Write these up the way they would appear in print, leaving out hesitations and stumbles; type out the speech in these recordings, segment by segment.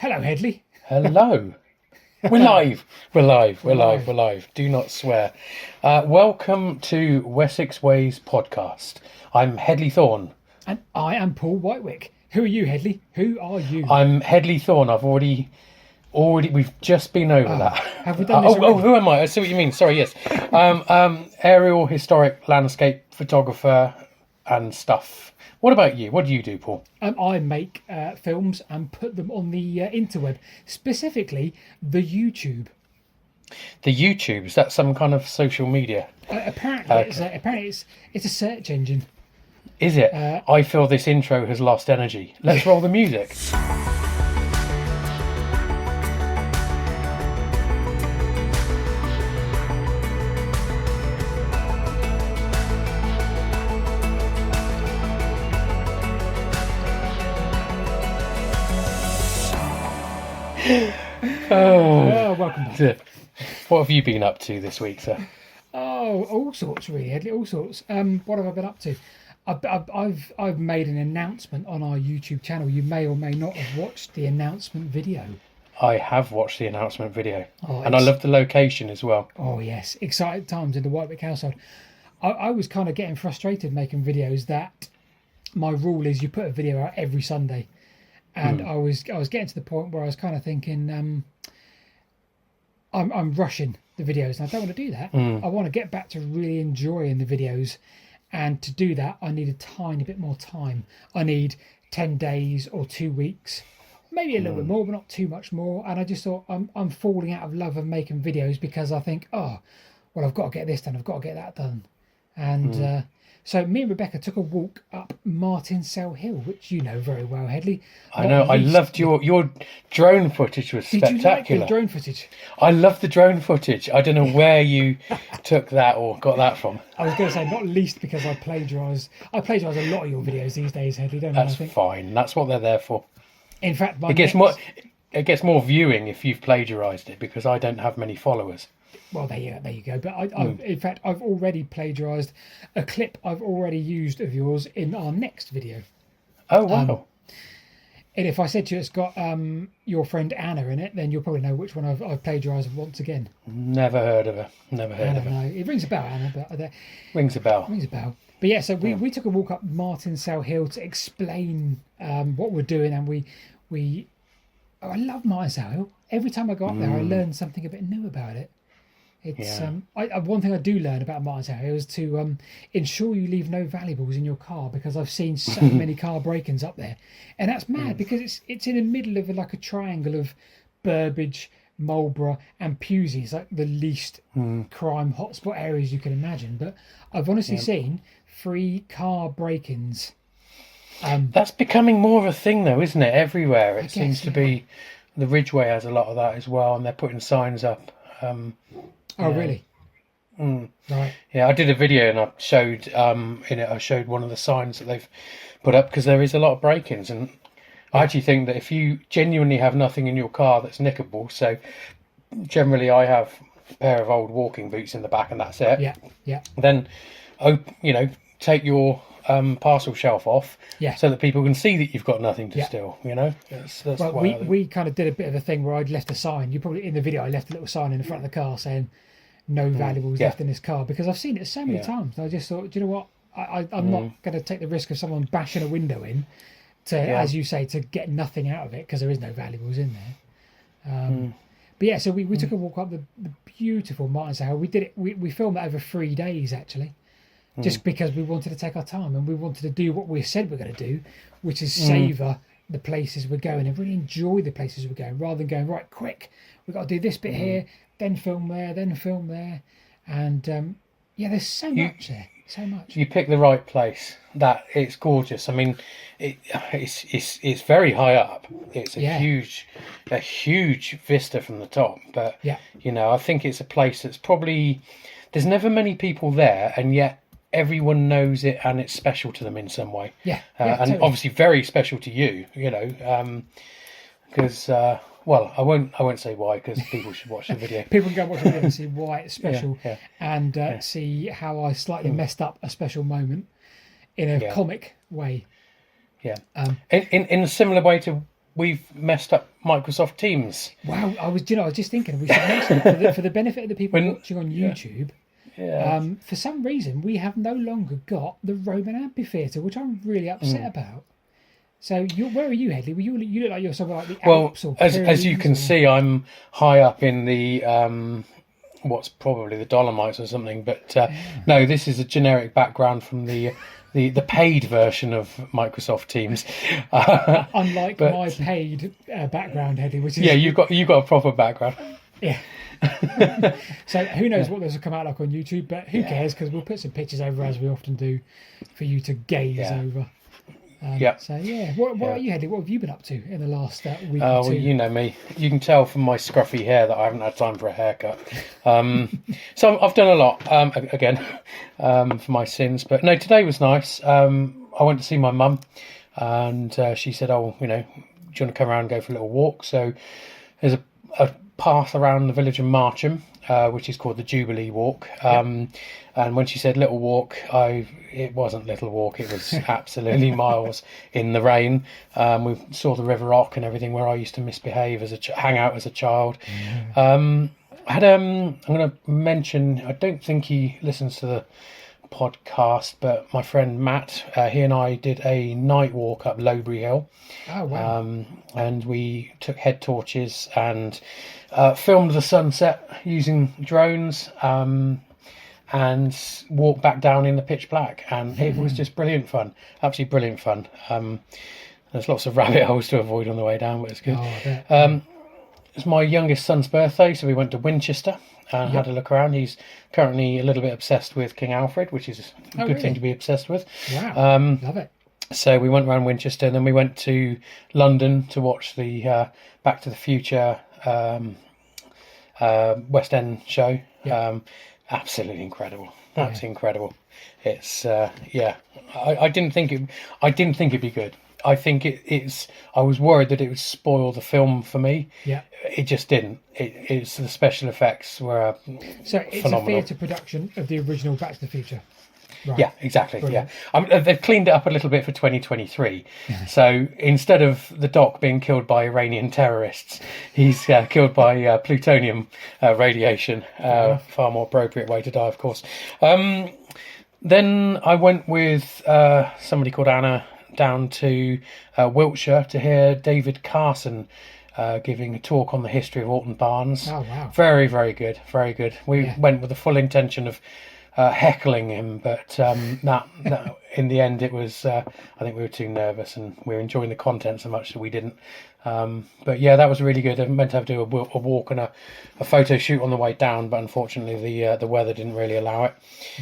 Hello, Hedley. Hello. We're live. We're live. Do not swear. Welcome to Wessex Ways podcast. I'm Hedley Thorne. And I am Paul Whitewick. Who are you, Hedley? Who are you? I'm Hedley Thorne. I've already. We've just been over that. Have we done this already? Who am I? I see what you mean. Sorry. Yes. Aerial historic landscape photographer and stuff. What about you? What do you do, Paul? I make films and put them on the interweb, specifically the YouTube. The YouTube, is that some kind of social media? Apparently, it's a search engine. Is it? I feel this intro has lost energy. Let's roll the music. Welcome back. What have you been up to this week, sir? Oh, all sorts, really, Hedley. All sorts. What have I been up to? I've made an announcement on our YouTube channel. You may or may not have watched the announcement video. I have watched the announcement video, Oh, and I love the location as well. Oh yes, exciting times in the Whitewick household. I was kind of getting frustrated making videos that my rule is you put a video out every Sunday, and I was getting to the point where I was kind of thinking I'm rushing the videos, and I don't want to do that. I want to get back to really enjoying the videos, and to do that I need a tiny bit more time. I need 10 days or 2 weeks, maybe a little bit more, but not too much more. And I just thought I'm falling out of love of making videos because I think, oh well, I've got to get this done, I've got to get that done. And so me and Rebecca took a walk up Martinsell Hill, which you know very well, Hedley. I know. I loved your drone footage. Was Did spectacular. you like the drone footage? I love the drone footage. I don't know where you took that or got that from. I was going to say, not least because I plagiarise a lot of your videos these days, Hedley, don't That's I think? fine. That's what they're there for. In fact, It gets more viewing if you've plagiarised it, because I don't have many followers. Well, there you go. But in fact, I've already plagiarised a clip I've already used of yours in our next video. Oh wow! And if I said to you it's got your friend Anna in it, then you'll probably know which one I've plagiarised once again. Never heard of her. Never heard of her. No, it rings a bell, Anna. But Rings a bell. Rings a bell. But yeah, so we took a walk up Martinsell Hill to explain what we're doing, and I love Martinsell Hill. Every time I go up there, I learn something a bit new about it. It's one thing I do learn about Martinsell Hill is to ensure you leave no valuables in your car, because I've seen so many car break-ins up there, and that's mad because it's in the middle of like a triangle of Burbage, Marlborough, and Pewsey. It's like the least crime hotspot areas you can imagine. But I've honestly seen 3 car break-ins. That's becoming more of a thing, though, isn't it? Everywhere it seems to be. The Ridgeway has a lot of that as well, and they're putting signs up. Oh, really? Right. Yeah, I did a video and I showed in it. I showed one of the signs that they've put up, because there is a lot of break-ins, and I actually think that if you genuinely have nothing in your car that's nickable, so generally I have a pair of old walking boots in the back and that's it. Yeah. Then, take your parcel shelf off, so that people can see that you've got nothing to steal. That's well, we kind of did a bit of a thing where I'd left a sign. You probably in the video I left a little sign in the front of the car saying no valuables left in this car, because I've seen it so many times. And I just thought, do you know what? I'm not going to take the risk of someone bashing a window in to, as you say, to get nothing out of it, because there is no valuables in there. But yeah, so we took a walk up the beautiful Martinsell Hill. We did it. We filmed that over 3 days actually. Just because we wanted to take our time and we wanted to do what we said we're going to do, which is savour the places we're going and really enjoy the places we're going, rather than going, right, quick, we've got to do this bit here, then film there. And there's so much there, so much. You pick the right place. That it's gorgeous. I mean, it's very high up. It's a huge vista from the top. But I think it's a place that's probably, there's never many people there, and yet everyone knows it and it's special to them in some way. And totally. Obviously very special to you, because I won't say why, because people should watch the video. People can go watch the video and see why it's special, and see how I slightly messed up a special moment in a comic way. In a similar way to we've messed up Microsoft Teams. Wow, I was just thinking we should mention it for the benefit of the people watching on YouTube. Yeah. For some reason, we have no longer got the Roman amphitheatre, which I'm really upset about. So, where are you, Hedley? You look like you're somewhere like the Alps or as you can see, I'm high up in the what's probably the Dolomites or something. But no, this is a generic background from the paid version of Microsoft Teams. Unlike my paid background, Hedley, which is you've got a proper background. Yeah. So who knows what this will come out like on YouTube, but who cares, because we'll put some pictures over, as we often do, for you to gaze over. So what about you, Hedley? What have you been up to in the last week or two? Well, you know me. You can tell from my scruffy hair that I haven't had time for a haircut. So I've done a lot again for my sins, but no, today was nice. I went to see my mum, and she said, "Oh, do you want to come around and go for a little walk?" So there's a path around the village of Marcham, which is called the Jubilee Walk. And when she said little walk, it wasn't little walk. It was absolutely miles in the rain. We saw the River Rock and everything, where I used to misbehave hang out as a child. I'm going to mention, I don't think he listens to the podcast, but my friend Matt, he and I did a night walk up Lowbury Hill. Oh wow. And we took head torches and filmed the sunset using drones, and walked back down in the pitch black, and it was just brilliant fun, absolutely brilliant fun. There's lots of rabbit holes to avoid on the way down, but it's good. It's my youngest son's birthday, so we went to Winchester and had a look around. He's currently a little bit obsessed with King Alfred, which is a good thing to be obsessed with. Wow, love it. So we went around Winchester, and then we went to London to watch the Back to the Future West End show. Absolutely incredible. Absolutely incredible. It's I didn't think it'd be good. I think it's. I was worried that it would spoil the film for me. Yeah. It just didn't. It's the special effects were so it's phenomenal. A theatre production of the original Back to the Future. Right. Yeah, exactly. Brilliant. Yeah, they've cleaned it up a little bit for 2023. So instead of the Doc being killed by Iranian terrorists, he's killed by plutonium radiation. Far more appropriate way to die, of course. Then I went with somebody called Anna down to Wiltshire to hear David Carson giving a talk on the history of Alton Barnes. Oh wow! Very, very good. Very good. We went with the full intention of heckling him, but that in the end it was I think we were too nervous, and we were enjoying the content so much that we didn't. But yeah, that was really good. I meant to do a walk and a photo shoot on the way down, but unfortunately the weather didn't really allow it.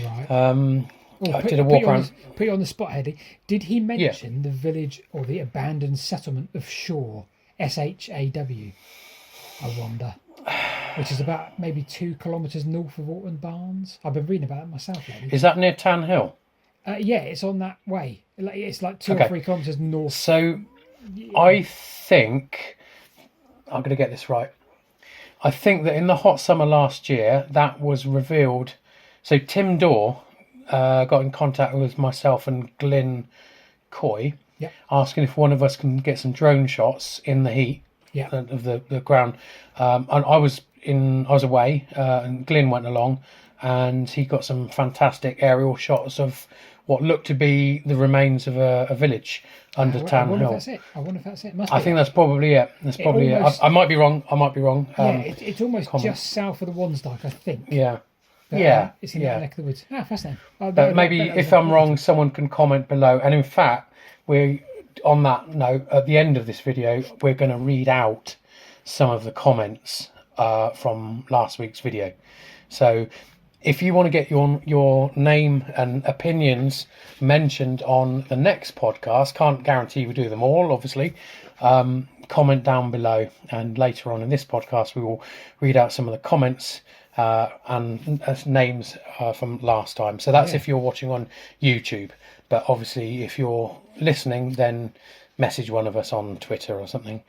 Right. I did a walk around. Put you on the spot, Hedley. Did he mention the village or the abandoned settlement of Shaw, SHAW? I wonder. Which is about maybe 2 kilometres north of Alton Barnes. I've been reading about it myself lately. Is that near Tan Hill? Yeah, it's on that way. It's like 2 or 3 kilometres north. So I think I'm going to get this right. I think that in the hot summer last year, that was revealed. So Tim Dorr got in contact with myself and Glyn Coy, asking if one of us can get some drone shots in the heat of the ground. And I was away, and Glyn went along, and he got some fantastic aerial shots of what looked to be the remains of a village under Tan Hill. I wonder if that's it. I think that's probably it. That's probably it. I might be wrong. It's almost just south of the Wansdyke, I think. Yeah. But, it's in that neck of the woods. Fascinating. But maybe if I'm wrong, someone can comment below. And in fact, we're on that note, at the end of this video, we're going to read out some of the comments from last week's video. So if you want to get your name and opinions mentioned on the next podcast, can't guarantee we do them all, obviously. Comment down below, and later on in this podcast, we will read out some of the comments and names from last time. So that's if you're watching on YouTube. But obviously, if you're listening, then message one of us on Twitter or something.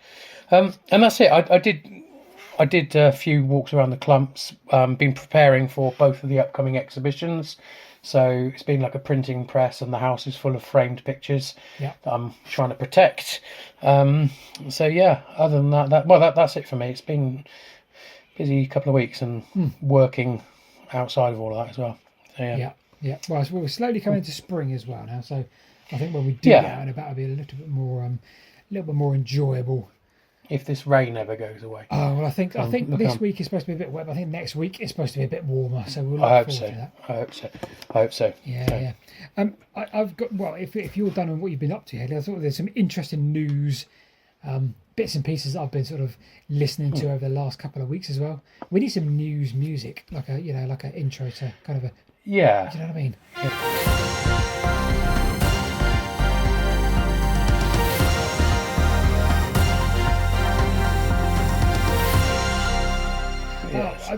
And that's it. I did a few walks around the clumps. Been preparing for both of the upcoming exhibitions. So it's been like a printing press, and the house is full of framed pictures that I'm trying to protect. So yeah, other than that's it for me. It's been busy couple of weeks and working outside of all of that as well. So, yeah. Well, so we're slowly coming into spring as well now. So I think when we do get out and about, it'll be a little bit more enjoyable. If this rain ever goes away. Oh well, I think this week is supposed to be a bit wet, but I think next week is supposed to be a bit warmer. So we'll look forward to that. I hope so. Yeah. I've got if you're done on what you've been up to, Hedley, I thought there's some interesting news, bits and pieces that I've been sort of listening to over the last couple of weeks as well. We need some news music, like an intro to kind of a. Yeah. Do you know what I mean? Yeah.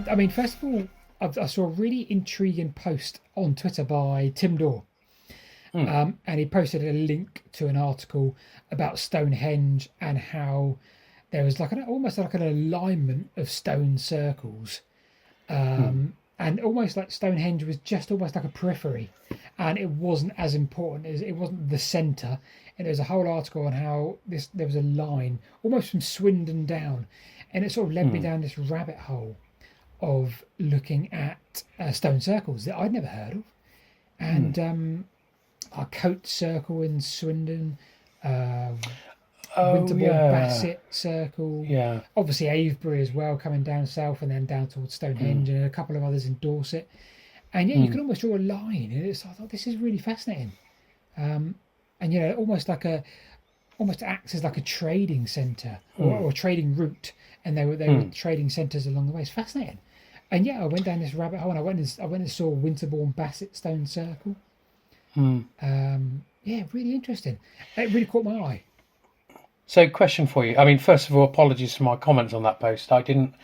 I mean, first of all, I saw a really intriguing post on Twitter by Tim Dorr, and he posted a link to an article about Stonehenge and how there was almost like an alignment of stone circles, and almost like Stonehenge was just almost like a periphery, and it wasn't as important as it wasn't the centre. And there's a whole article on how there was a line almost from Swindon down, and it sort of led me down this rabbit hole of looking at stone circles that I'd never heard of, and our Coat Circle in Swindon, Winterbourne Bassett Circle, obviously Avebury as well, coming down south and then down towards Stonehenge, and a couple of others in Dorset, and you can almost draw a line, and I thought this is really fascinating, and almost acts as like a trading centre or a trading route, and they were trading centres along the way. It's fascinating. And I went down this rabbit hole, and I went and saw Winterbourne Bassett Stone Circle. Really interesting. It really caught my eye. So, question for you. I mean, first of all, apologies for my comments on that post. I didn't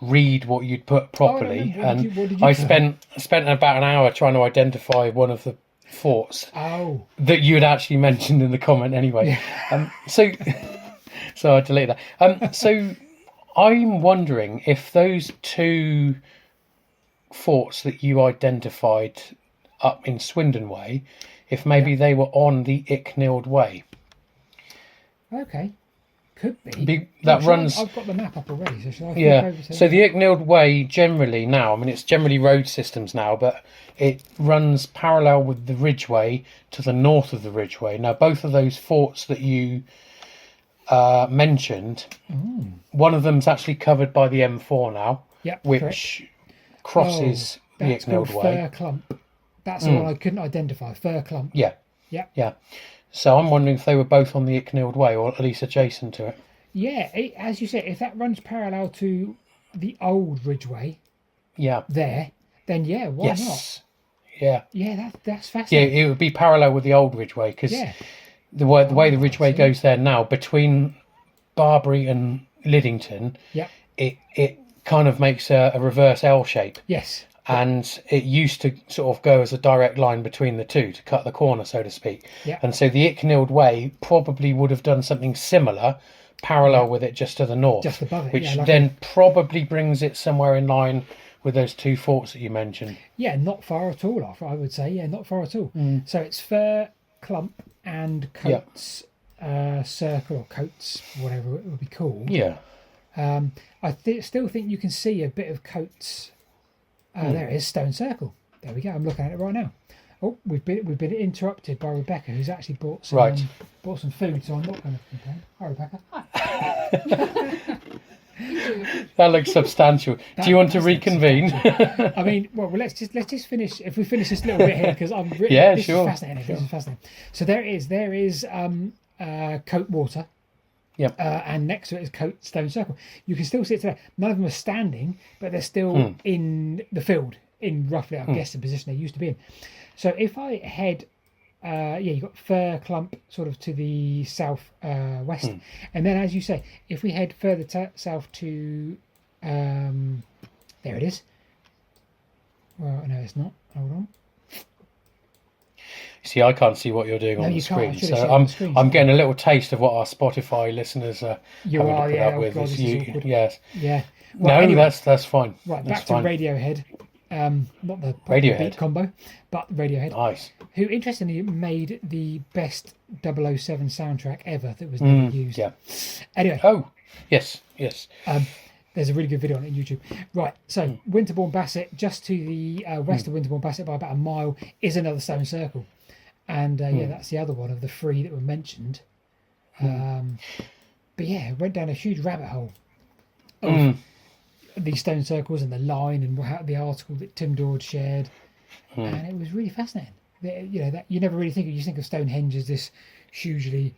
read what you'd put properly, what did you I put? spent about an hour trying to identify one of the forts that you had actually mentioned in the comment anyway. So I deleted that. So I'm wondering if those two forts that you identified up in Swindon Way, if maybe they were on the Icknield Way. Okay, could be. Runs. I've got the map up already, so shall I? So the Icknield Way generally now, I mean, it's generally road systems now, but it runs parallel with the Ridgeway to the north of the Ridgeway. Now, both of those forts that you mentioned, one of them's actually covered by the M4 now, which crosses the Icknield Way. Fir Clump. That's the one I couldn't identify. Fir Clump. Yeah. So I'm wondering if they were both on the Icknield Way, or at least adjacent to it. Yeah, as you said, if that runs parallel to the old Ridgeway, then why not? Yeah, that's fascinating. Yeah, it would be parallel with the old Ridgeway, because the way the Ridgeway goes there now, between Barbury and Liddington, it kind of makes a reverse L shape. Yes. And it used to sort of go as a direct line between the two to cut the corner, so to speak. And so the Icknield Way probably would have done something similar, parallel with it just to the north. Just above it, which then probably brings it somewhere in line with those two forts that you mentioned. Yeah, not far at all off, I would say. Yeah, not far at all. So it's Fir Clump and Coates Circle, or Coates, whatever it would be called. Yeah. I still think you can see a bit of Coates. There it is, Stone Circle. There we go. I'm looking at it right now. Oh, we've been interrupted by Rebecca, who's actually bought some food, so I'm not going to complain. Hi, Rebecca. That looks substantial. Do you want to reconvene? I mean, well, let's just finish. If we finish this little bit here, because I'm really, this is fascinating. This is fascinating. So there is Coat Water. And next to it is Coat Stone Circle. You can still see it today. None of them are standing, but they're still in the field, in roughly, I guess, the position they used to be in. So if I head, you've got Fir Clump sort of to the south west, and then, as you say, if we head further south to, there it is. Well, no, it's not. Hold on. See, I can't see what you're doing on the screen, so I'm getting a little taste of what our Spotify listeners are having to put up with. Yes. Yeah. Well, no, anyway, that's fine. Right, that's back to Radiohead. not the Radiohead beat combo, but Radiohead. Nice. Who interestingly made the best 007 soundtrack ever that was never used. Yeah. Anyway. Oh, yes. There's a really good video on it on YouTube. Right, so Winterbourne Bassett, just to the west of Winterbourne Bassett by about a mile, is another stone circle. And that's the other one of the three that were mentioned. But yeah, it went down a huge rabbit hole of these stone circles and the line and how the article that Tim Dord shared. And it was really fascinating. That you never really think of, you think of Stonehenge as this hugely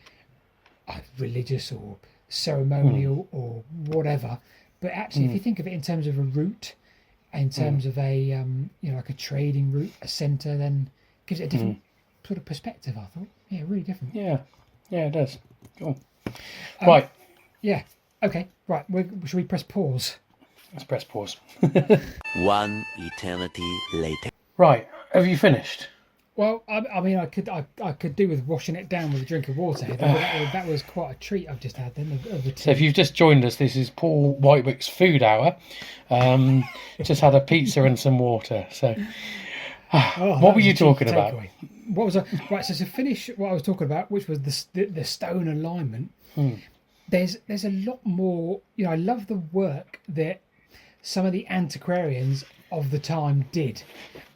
religious or ceremonial or whatever. But actually, if you think of it in terms of a route, in terms of a like a trading route, a centre, then it gives it a different sort of perspective. I thought, yeah, really different. Yeah, it does. Cool. Right. Yeah. Okay. Right. Should we press pause? Let's press pause. One eternity later. Right. Have you finished? Well, I mean, I could do with washing it down with a drink of water. That was quite a treat I've just had then. So if you've just joined us, this is Paul Whitewick's food hour. Just had a pizza and some water. So, what were you talking about? What was right? So to finish what I was talking about, which was the stone alignment. There's a lot more. I love the work that some of the antiquarians of the time did,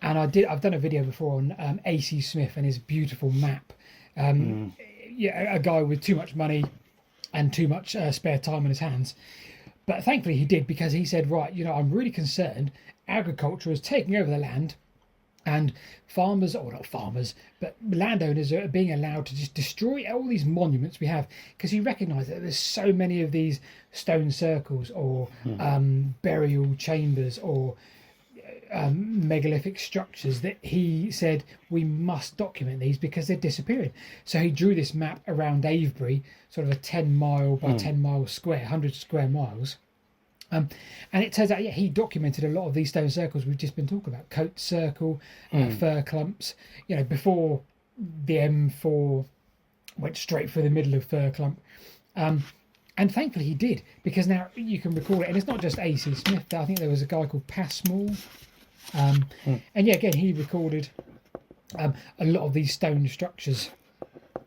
and I've done a video before on AC Smith and his beautiful map. A guy with too much money and too much spare time on his hands, but thankfully he did, because he said, right, I'm really concerned agriculture is taking over the land, and farmers, or not farmers, but landowners are being allowed to just destroy all these monuments we have, because he recognised that there's so many of these stone circles or burial chambers or megalithic structures that he said we must document these because they're disappearing. So he drew this map around Avebury, sort of a 10 mile by 10 mile square, 100 square miles. And it turns out, he documented a lot of these stone circles we've just been talking about. Coat Circle, fir clumps. Before the M4 went straight for the middle of fir clump. And thankfully he did, because now you can recall it. And it's not just A.C. Smith. I think there was a guy called Passmore. And again, he recorded a lot of these stone structures.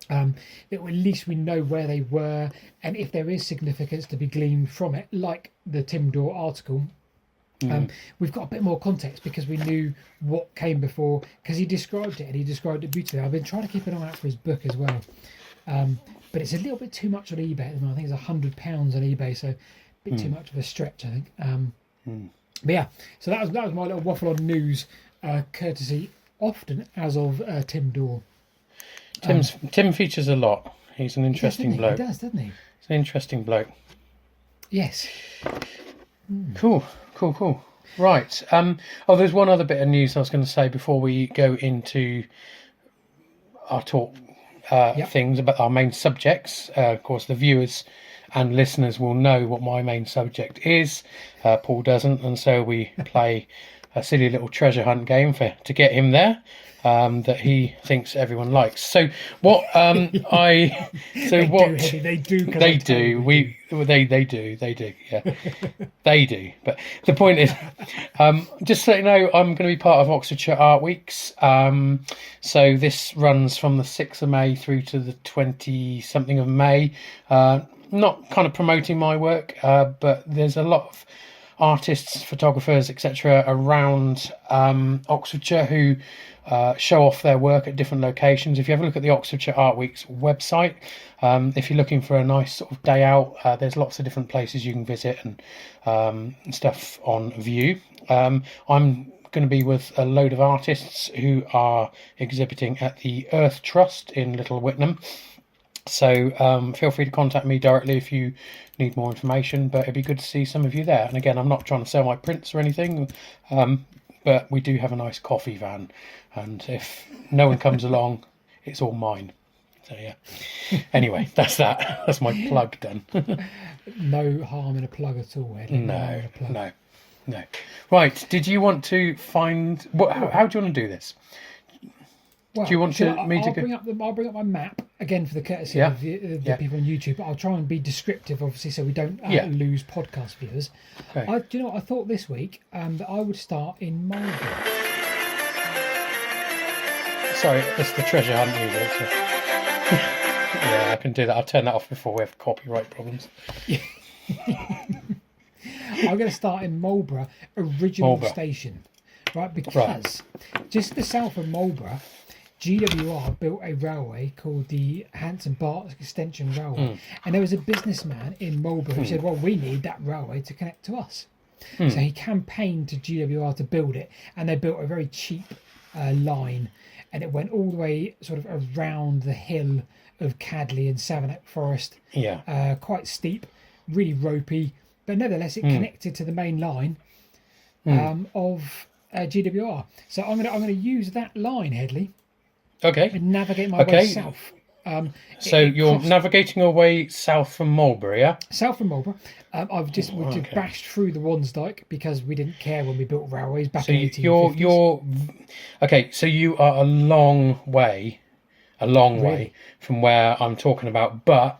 That at least we know where they were, and if there is significance to be gleaned from it, like the Tim Dore article, we've got a bit more context because we knew what came before, because he described it, and he described it beautifully. I've been trying to keep an eye out for his book as well, but it's a little bit too much on eBay at the moment. I think it's £100 on eBay, so a bit too much of a stretch, I think. But yeah, so that was my little waffle on news, courtesy often as of Tim Dore. Tim features a lot. He's an interesting bloke. He does, doesn't he? He's an interesting bloke. Yes. Cool. Right. There's one other bit of news I was going to say before we go into our talk things about our main subjects. Of course, the viewers and listeners will know what my main subject is. Paul doesn't, and so we play a silly little treasure hunt game to get him there. That he thinks everyone likes. So what They do. Yeah, they do. But the point is, just so you know, I'm going to be part of Oxfordshire Art Weeks. So this runs from the 6th of May through to the 20 something of May. Not kind of promoting my work, but there's a lot of artists, photographers, etc. around Oxfordshire who show off their work at different locations. If you have a look at the Oxfordshire Art Week's website, if you're looking for a nice sort of day out, there's lots of different places you can visit and stuff on view. I'm going to be with a load of artists who are exhibiting at the Earth Trust in Little Whitnam. So feel free to contact me directly if you need more information, but it'd be good to see some of you there. And again, I'm not trying to sell my prints or anything, but we do have a nice coffee van, and if no one comes along, it's all mine. So yeah. Anyway, that's my plug done. No harm in a plug at all, Ed. No. Right, did you want to find how do you want to do this? Well, do you want me to go? I'll bring up my map again for the courtesy Yeah. of the people on YouTube. But I'll try and be descriptive, obviously, so we don't lose podcast viewers. Okay. Do you know what I thought this week? That I would start in Marlborough. Sorry, it's the treasure hunt music. So. Yeah, I can do that. I'll turn that off before we have copyright problems. I'm going to start in Marlborough original station, right? Because just to the south of Marlborough, GWR built a railway called the Hanson Bart Extension Railway, and there was a businessman in Marlborough who said, "Well, we need that railway to connect to us." So he campaigned to GWR to build it, and they built a very cheap line, and it went all the way sort of around the hill of Cadley and Savernake Forest. Yeah. Quite steep, really ropey, but nevertheless it connected to the main line of GWR. So I'm gonna use that line, Hedley. Okay. And navigate my way south. So you're navigating your way south from Marlborough, yeah? South from Marlborough. We just bashed through the Wansdyke because we didn't care when we built railways back in the 1850s. Okay, so you are a long way from where I'm talking about, but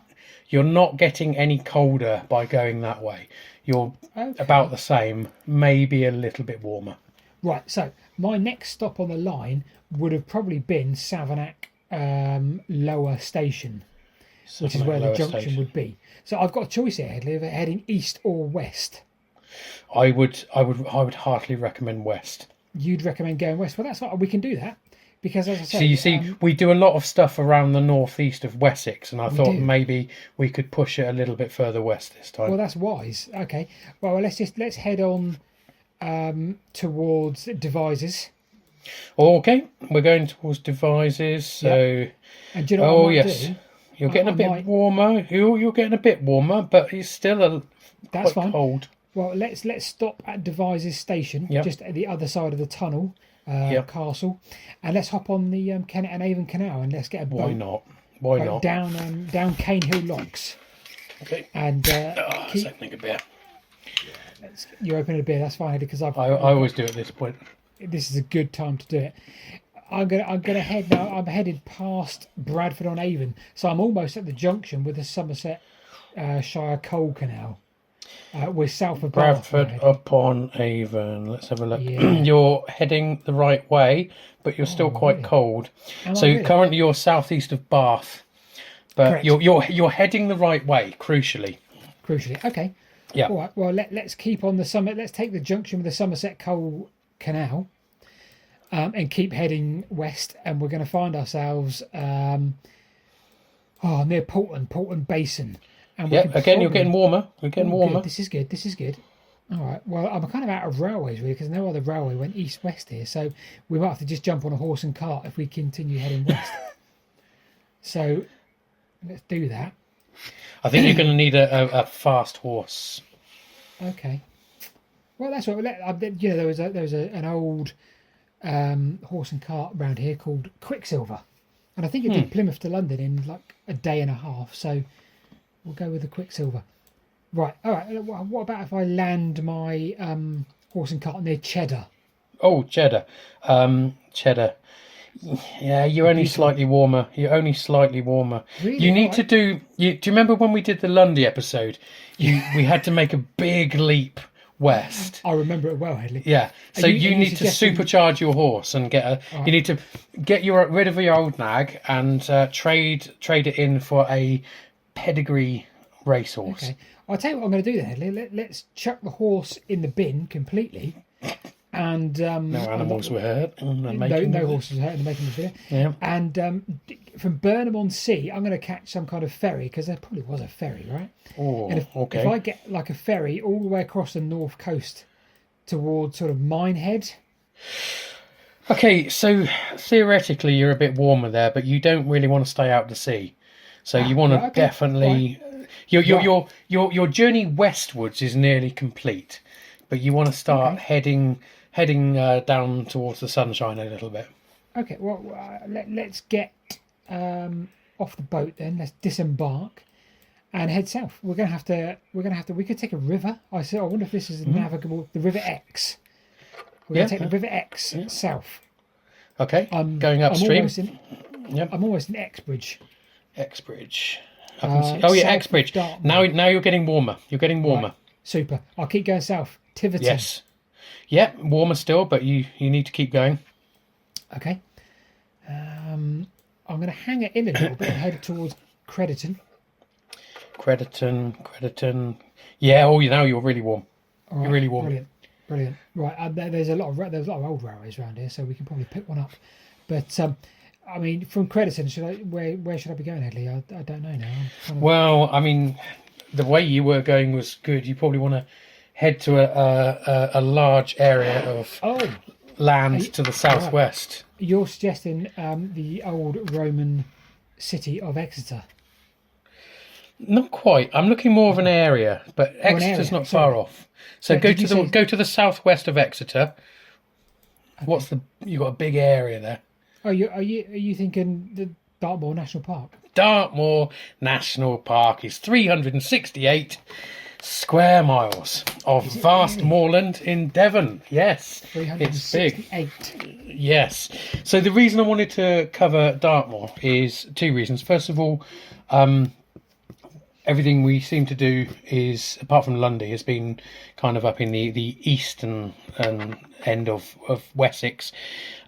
you're not getting any colder by going that way. You're about the same, maybe a little bit warmer. Right, so my next stop on the line would have probably been Savernake Lower Station, which is where the junction would be. So I've got a choice here, Hedley, of heading east or west. I would heartily recommend west. You'd recommend going west? Well, that's fine. We can do that because, as I said, so you see, we do a lot of stuff around the northeast of Wessex, and I thought maybe we could push it a little bit further west this time. Well, that's wise. Okay. Well, let's head on towards Devizes. Okay, we're going towards Devizes. So, and do you know what I might do? You're getting a bit warmer. You're getting a bit warmer, but it's still that's quite fine. Cold. Well, let's stop at Devizes Station, just at the other side of the tunnel, castle, and let's hop on the Kennet and Avon Canal and let's get a boat. Why not? Down Cane Hill Locks. Okay. And let's open a beer. You're opening a beer. That's fine, because I always do at this point. This is a good time to do it. I'm gonna head now. I'm headed past Bradford on Avon, so I'm almost at the junction with the Somerset Shire Coal Canal. We're south of Bradford upon Avon. Let's have a look. Yeah. You're heading the right way, but you're still quite cold. Currently you're southeast of Bath, but you're heading the right way. Crucially. Okay. Yeah. All right. Well, let's keep on the summit. Let's take the junction with the Somerset Coal Canal, and keep heading west. And we're going to find ourselves near Portland Basin. And you're getting warmer. We're getting warmer. Good. This is good. All right. Well, I'm kind of out of railways really, because no other railway went east-west here, so we might have to just jump on a horse and cart if we continue heading west. So let's do that. I think you're going to need a fast horse. Okay. Well, that's what. There was an old horse and cart around here called Quicksilver, and I think it did Plymouth to London in like a day and a half. So we'll go with the Quicksilver. Right. All right. What about if I land my horse and cart near Cheddar? Oh, Cheddar. Cheddar. Yeah, you're only slightly warmer. Really? You need to do. Do you remember when we did the Lundy episode? We had to make a big leap west. I remember it well, Hedley. Yeah. So you need to supercharge your horse and you need to get rid of your old nag and trade it in for a pedigree racehorse. Okay. I'll tell you what I'm going to do then, Hedley. Let's chuck the horse in the bin completely. And no animals were hurt. No horses were hurt in the making of the video. Yeah. And from Burnham on Sea, I'm going to catch some kind of ferry, because there probably was a ferry, right? Oh, and if I get like a ferry all the way across the north coast towards sort of Minehead. Okay, so theoretically you're a bit warmer there, but you don't really want to stay out to sea. So you want to definitely. Right. Your journey westwards is nearly complete, but you want to start heading down towards the sunshine a little bit. Okay, well, let's get off the boat then. Let's disembark and head south. We're gonna have to. We could take a river. I wonder if this is navigable. The River Exe. We're gonna take the River Exe south. Okay, going upstream. I'm almost in Exbridge. Exbridge. I can see. Oh yeah, Exbridge. Now you're getting warmer. You're getting warmer. Right. Super. I'll keep going south. Tiverton. Yes. Yeah, warmer still, but you need to keep going. Okay. I'm going to hang it in a little bit and head towards Crediton. Crediton. Yeah. Oh, now you're really warm. Right, you're really warm. Brilliant. Right. There's a lot of old railways around here, so we can probably pick one up. But I mean, from Crediton, where should I be going, Hedley? I don't know now. Well, I mean, the way you were going was good. You probably want to head to a large area of land to the southwest. Right. You're suggesting the old Roman city of Exeter? Not quite. I'm looking more of an area, but Exeter's not far off. So go to the southwest of Exeter. Okay. You got a big area there. Oh, are you thinking the Dartmoor National Park? Dartmoor National Park is 368 square miles of vast moorland in Devon. Yes, it's big. Yes. So the reason I wanted to cover Dartmoor is two reasons. First of all, everything we seem to do is, apart from Lundy, has been kind of up in the eastern end of Wessex.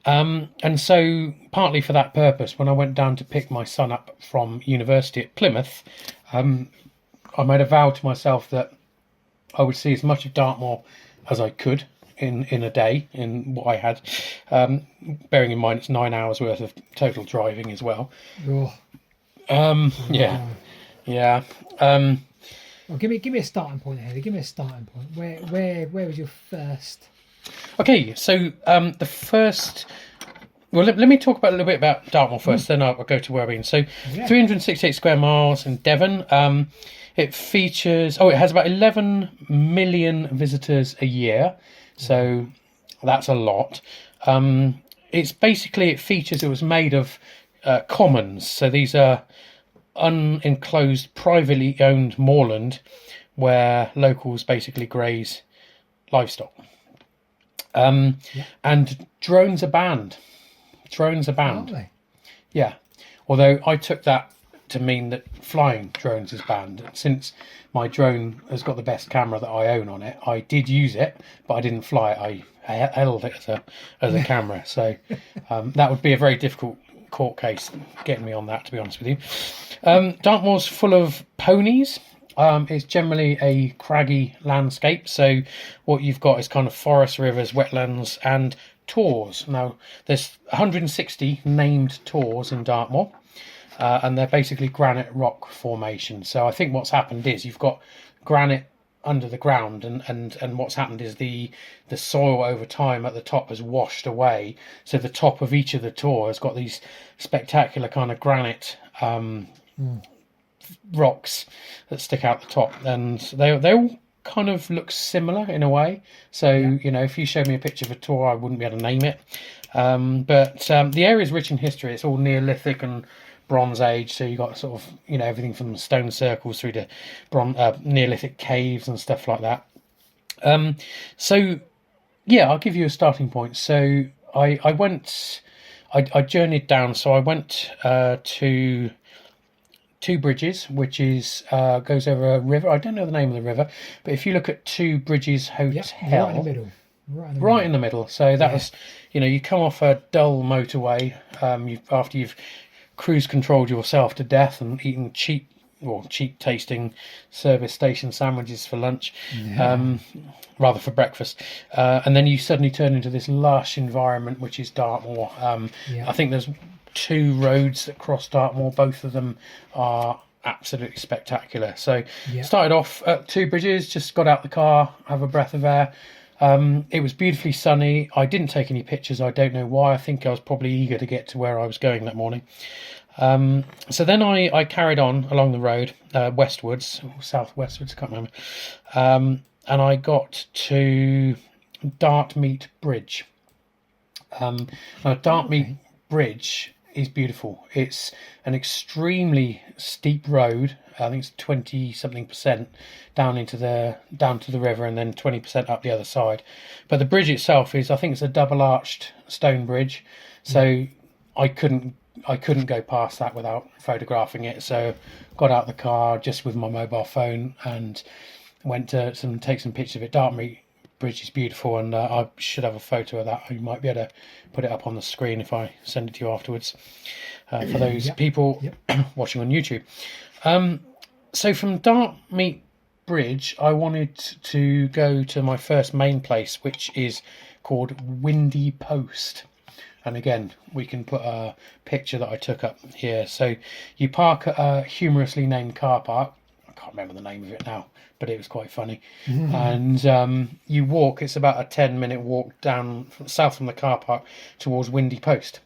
And so partly for that purpose, when I went down to pick my son up from university at Plymouth, I made a vow to myself that I would see as much of Dartmoor as I could in a day, in what I had, bearing in mind it's 9 hours worth of total driving as well. Yeah. Well, give me a starting point here. Give me a starting point. Where was your first? Okay, so the first. Well, let me talk a little bit about Dartmoor first. Then I'll go to where I've been. So, 368 square miles in Devon. It features. It has about 11 million visitors a year. So that's a lot. It was made of commons. So these are unenclosed, privately owned moorland where locals basically graze livestock. And drones are banned. Aren't they? Yeah. Although I took that to mean that flying drones is banned. Since my drone has got the best camera that I own on it, I did use it, but I didn't fly it. I held it as a camera. So that would be a very difficult court case getting me on that, to be honest with you. Dartmoor's full of ponies. It's generally a craggy landscape, so what you've got is kind of forests, rivers, wetlands and tors. Now there's 160 named tors in Dartmoor, and they're basically granite rock formations. So I think what's happened is you've got granite under the ground, and what's happened is the soil over time at the top has washed away, so the top of each of the tor has got these spectacular kind of granite rocks that stick out the top, and they all kind of look similar in a way. So if you showed me a picture of a tor, I wouldn't be able to name it, but the area is rich in history. It's all Neolithic and Bronze Age, so you got sort of everything from stone circles through to Neolithic caves and stuff like that. I'll give you a starting point. So I journeyed down. So I went to Two Bridges, which is goes over a river. I don't know the name of the river, but if you look at Two Bridges Hotel, right in the middle. Right in the middle. So that was, you come off a dull motorway after you've cruise controlled yourself to death and eaten cheap tasting service station sandwiches for lunch, rather for breakfast, and then you suddenly turn into this lush environment, which is Dartmoor. I think there's 2 roads that cross Dartmoor. Both of them are absolutely spectacular. So started off at Two Bridges, just got out the car, have a breath of air. It was beautifully sunny. I didn't take any pictures. I don't know why. I think I was probably eager to get to where I was going that morning. So then I carried on along the road, westwards, or southwestwards, I can't remember. And I got to Dartmeet Bridge. Now Dartmeet Bridge is beautiful. It's an extremely steep road. I think it's 20-something% down to the river, and then 20% up the other side. But the bridge itself is, I think it's a double arched stone bridge, So I couldn't go past that without photographing it. So got out the car just with my mobile phone and went to take some pictures of it. Dartmoor Bridge is beautiful, and I should have a photo of that. I might be able to put it up on the screen if I send it to you afterwards for those people watching on YouTube. So from Dartmoor Bridge, I wanted to go to my first main place, which is called Windy Post. And again, we can put a picture that I took up here. So you park at a humorously named car park. I can't remember the name of it now, but it was quite funny. And you walk, it's about a 10-minute walk down south from the car park towards Windy Post.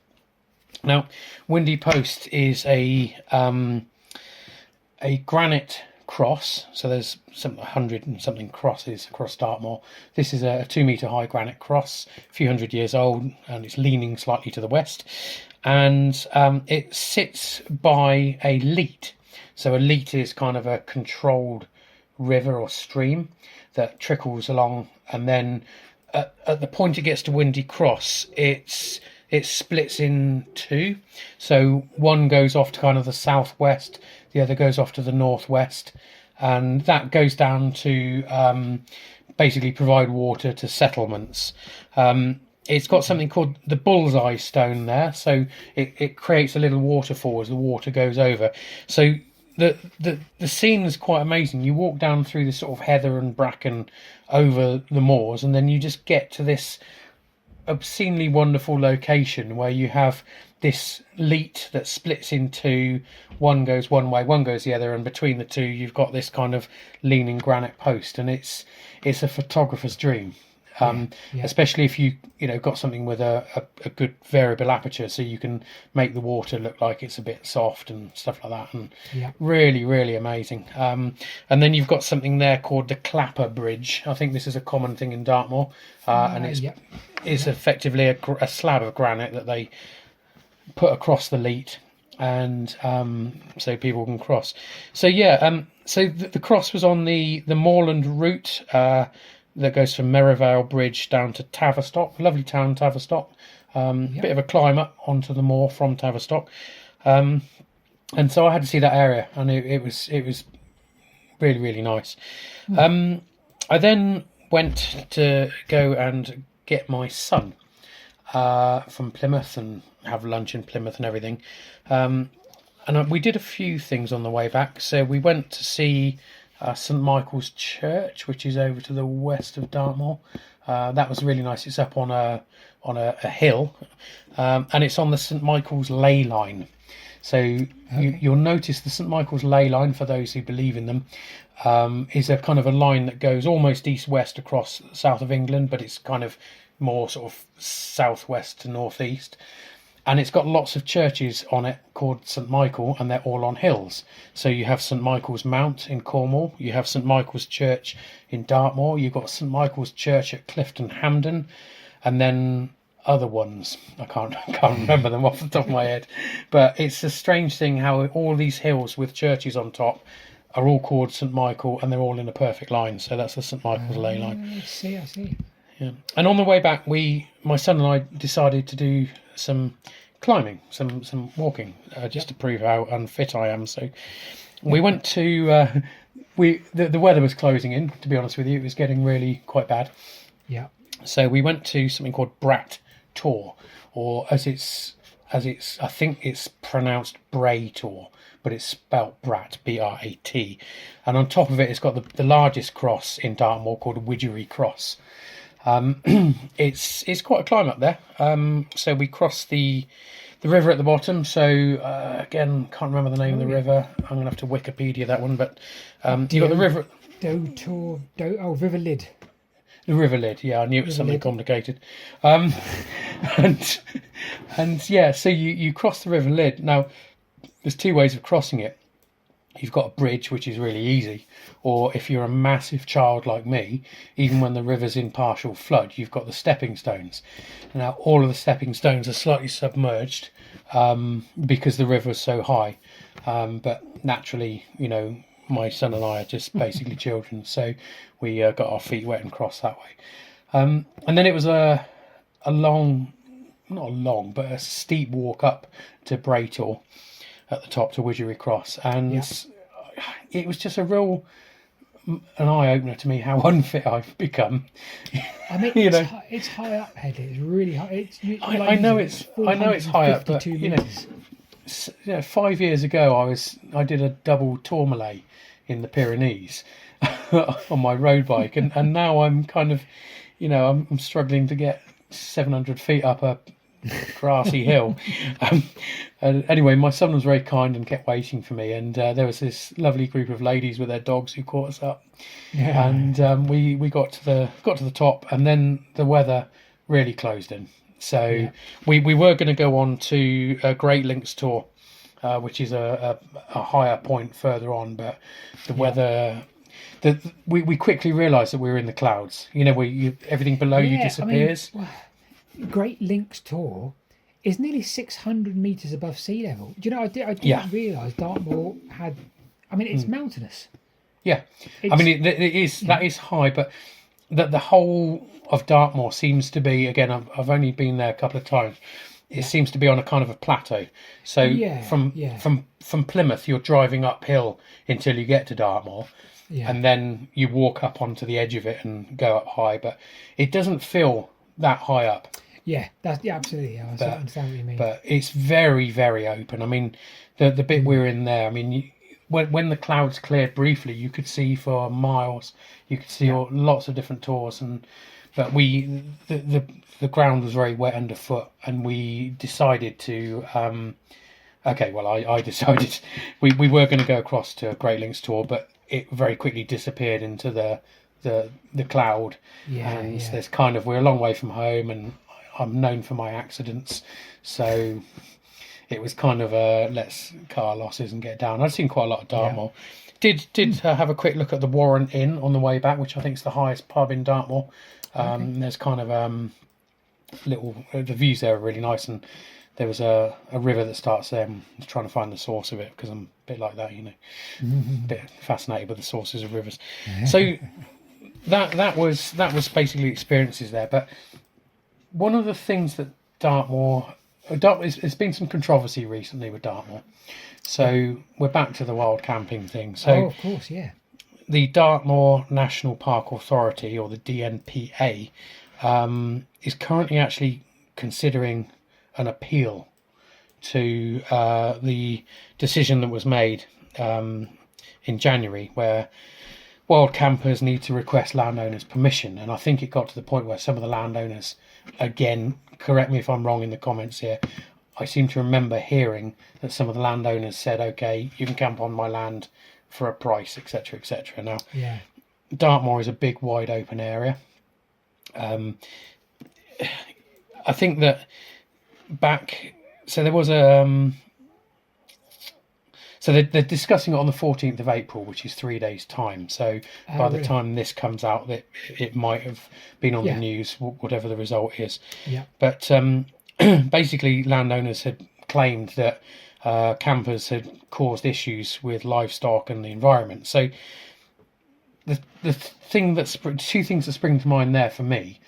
Now, Windy Post is a granite cross. So there's some 100 and something crosses across Dartmoor. This is a 2-metre high granite cross, a few hundred years old, and it's leaning slightly to the west. And it sits by a leat. So a leat is kind of a controlled river or stream that trickles along, and then at the point it gets to Windy Cross, it splits in two. So one goes off to kind of the southwest, the other goes off to the northwest, and that goes down to basically provide water to settlements. It's got something called the bullseye stone there, so it creates a little waterfall as the water goes over. So the scene is quite amazing. You walk down through this sort of heather and bracken over the moors, and then you just get to this obscenely wonderful location where you have this leat that splits in two. One goes one way, one goes the other, and between the two you've got this kind of leaning granite post, and it's a photographer's dream. Especially if you got something with a good variable aperture, so you can make the water look like it's a bit soft and stuff like that, and really, really amazing. And then you've got something there called the Clapper Bridge. I think this is a common thing in Dartmoor, and it's effectively a slab of granite that they put across the leat, and so people can cross. So so the cross was on the moorland route that goes from Merivale Bridge down to Tavistock. Lovely town, Tavistock. Bit of a climb up onto the moor from Tavistock. And so I had to see that area, and it was really, really nice. I then went to go and get my son from Plymouth and have lunch in Plymouth and everything. And we did a few things on the way back. So we went to see St Michael's Church, which is over to the west of Dartmoor. That was really nice. It's up on a hill, and it's on the St Michael's ley line. So you'll notice the St Michael's ley line, for those who believe in them, is a kind of a line that goes almost east-west across the south of England, but it's kind of more sort of southwest to northeast. And it's got lots of churches on it called St Michael, and they're all on hills. So you have St Michael's Mount in Cornwall, you have St Michael's Church in Dartmoor, you've got St Michael's Church at Clifton Hampden, and then other ones. I can't remember them off the top of my head. But it's a strange thing how all these hills with churches on top are all called St Michael, and they're all in a perfect line. So that's the St Michael's ley line. I see. Yeah. And on the way back, my son and I decided to do some climbing, some walking, just to prove how unfit I am. So we went to the weather was closing in, to be honest with you. It was getting really quite bad. Yeah. So we went to something called Brat Tor, or as it's I think it's pronounced Bray Tor, but it's spelt Brat, Brat. And on top of it, it's got the largest cross in Dartmoor called Widgery Cross. It's quite a climb up there. So we crossed the river at the bottom. So again, can't remember the name of the river. I'm gonna have to Wikipedia that one. But you got the river. River Lid. The River Lid. Yeah, I knew it was something complicated. And yeah, so you cross the River Lid. Now, there's two ways of crossing it. You've got a bridge, which is really easy, or if you're a massive child like me, even when the river's in partial flood, you've got the stepping stones. Now, all of the stepping stones are slightly submerged because the river's so high. But naturally, my son and I are just basically children, so we got our feet wet and crossed that way. And then it was a long, not a long, but a steep walk up to Braytor at the top to Widgery Cross, and it was just a real an eye opener to me how unfit I've become. I mean, it's high up, Hedley. It's really high. I know it's high up, but you know, 5 years ago I did a double Tourmalet in the Pyrenees on my road bike, and now I'm kind of, you know, I'm struggling to get 700 feet up a grassy hill. And anyway, my son was very kind and kept waiting for me, and there was this lovely group of ladies with their dogs who caught us up, and we got to the top, and then the weather really closed in. So we were going to go on to a Great Links tour, which is a higher point further on, but the weather. We quickly realised that we were in the clouds. You know, where everything below you disappears. I mean, Great Links tour is nearly 600 metres above sea level. Do you know? I didn't realise Dartmoor had. I mean, it's mountainous. Yeah, I mean it is. That is high, but the whole of Dartmoor seems to be. Again, I've only been there a couple of times. It seems to be on a kind of a plateau. So from Plymouth, you're driving uphill until you get to Dartmoor. Yeah. And then you walk up onto the edge of it and go up high, but it doesn't feel that high up. Yeah, absolutely. I understand what you mean. But it's very, very open. I mean, the bit we're in there. I mean, when the clouds cleared briefly, you could see for miles. You could see lots of different tours, but the ground was very wet underfoot, and we decided to. I decided we were going to go across to a Great Links tour, but it very quickly disappeared into the cloud. There's kind of, we're a long way from home, and I'm known for my accidents, so it was kind of let's car losses and get down. I've seen quite a lot of Dartmoor. Did have a quick look at the Warrant Inn on the way back, which I think is the highest pub in Dartmoor. There's kind of the views there are really nice, and there was a river that starts there. I'm trying to find the source of it because I'm a bit like that, you know, a bit fascinated with the sources of rivers. So that was basically experiences there. But one of the things that Dartmoor, there's been some controversy recently with Dartmoor. So we're back to the wild camping thing. So of course, the Dartmoor National Park Authority, or the DNPA, is currently actually considering an appeal to the decision that was made in January, where wild campers need to request landowners' permission. And I think it got to the point where some of the landowners, again, correct me if I'm wrong in the comments here, I seem to remember hearing that some of the landowners said, okay, you can camp on my land for a price, etc., etc. Now, Dartmoor is a big, wide open area. I think that there was so they're discussing it on the 14th of April, which is 3 days' time. So by the time this comes out, it might have been on the news, whatever the result is. But basically, landowners had claimed that campers had caused issues with livestock and the environment. So the two things that spring to mind there for me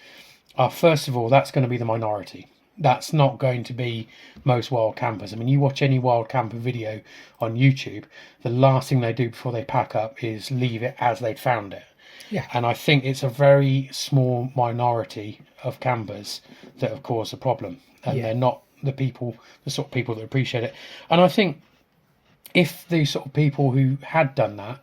are, first of all, that's going to be the minority. That's not going to be most wild campers. I mean, you watch any wild camper video on YouTube, the last thing they do before they pack up is leave it as they'd found it. And I think it's a very small minority of campers that have caused the problem, and they're not the sort of people that appreciate it. And I think if the sort of people who had done that,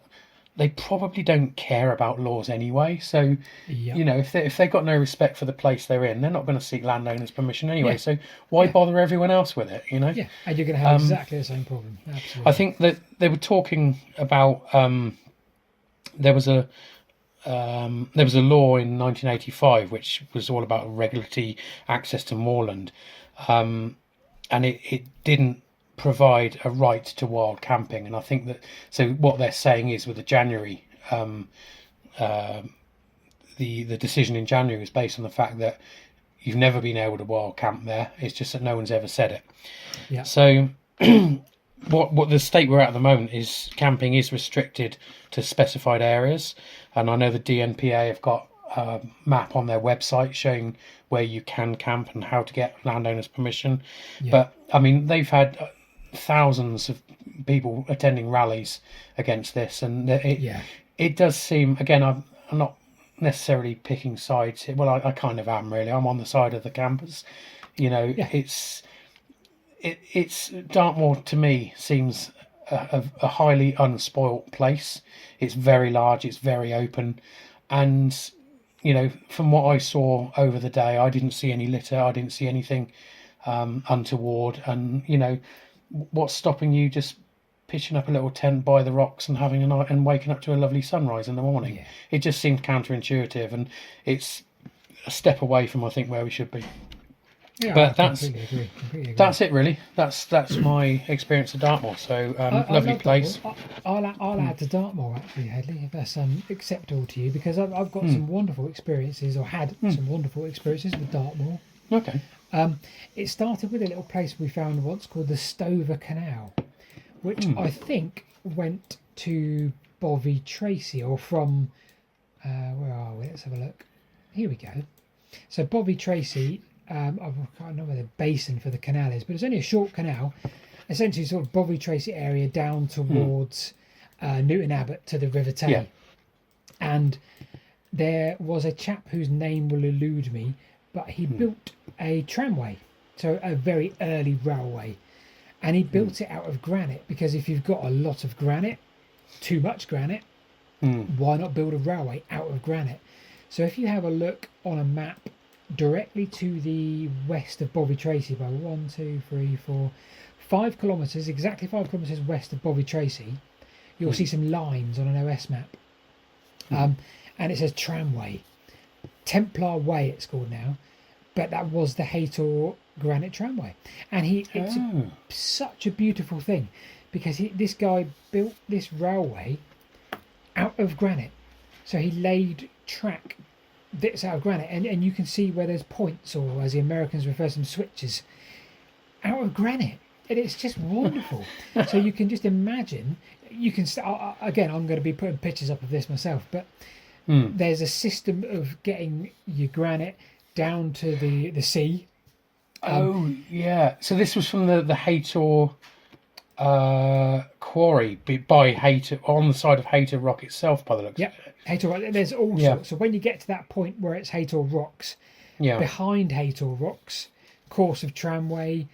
they probably don't care about laws anyway. So, you know, if they've got no respect for the place they're in, they're not going to seek landowners' permission anyway. So why bother everyone else with it, you know? Yeah, and you're going to have exactly the same problem. Absolutely. I think that they were talking about there was a law in 1985 which was all about regulatory access to moorland, and it didn't provide a right to wild camping. And I think that, so what they're saying is, with the January the decision in January was based on the fact that you've never been able to wild camp there. It's just that no one's ever said it. So what the state we're at the moment is camping is restricted to specified areas, and I know the DNPA have got map on their website showing where you can camp and how to get landowners' permission. Yeah. But I mean, they've had thousands of people attending rallies against this, and it does seem, again, I'm not necessarily picking sides. Well, I kind of am, really. I'm on the side of the campers. You know, it's Dartmoor to me seems a highly unspoilt place. It's very large, it's very open, and you know, from what I saw over the day, I didn't see any litter, I didn't see anything untoward. And you know, what's stopping you just pitching up a little tent by the rocks and having a night and waking up to a lovely sunrise in the morning? It just seems counterintuitive, and it's a step away from, I think, where we should be. Yeah, but I completely agree. That's it, really. That's my experience of Dartmoor. So lovely place. I'll add to Dartmoor, actually, Hedley, if that's acceptable to you, because I've got some wonderful experiences, or had some wonderful experiences with Dartmoor. Okay. It started with a little place we found once called the Stover Canal, which I think went to Bovey Tracy, or from where are we? Let's have a look. Here we go. So Bovey Tracy. I can't know where the basin for the canal is, but it's only a short canal, essentially sort of Bovey Tracy area down towards Newton Abbot to the River Tay. Yeah. And there was a chap whose name will elude me, but he built a tramway, so a very early railway, and he built it out of granite, because if you've got a lot of granite, too much granite, why not build a railway out of granite? So if you have a look on a map directly to the west of Bovey Tracy by 5 kilometres, exactly 5 kilometres west of Bovey Tracy, you'll see some lines on an OS map. And it says tramway. Templar Way it's called now, but that was the Haytor Granite Tramway. And it's such a beautiful thing, because this guy built this railway out of granite. So he laid track bits out of granite, and you can see where there's points, or as the Americans refer to them, switches, out of granite, and it's just wonderful. So you can just imagine, you can again, I'm going to be putting pictures up of this myself, but there's a system of getting your granite down to the sea. So this was from the Haytor quarry by Haytor, on the side of Haytor Rock itself, by the looks of it. Haytor, there's all sorts. So when you get to that point where it's Haytor Rocks, behind Haytor Rocks, course of tramway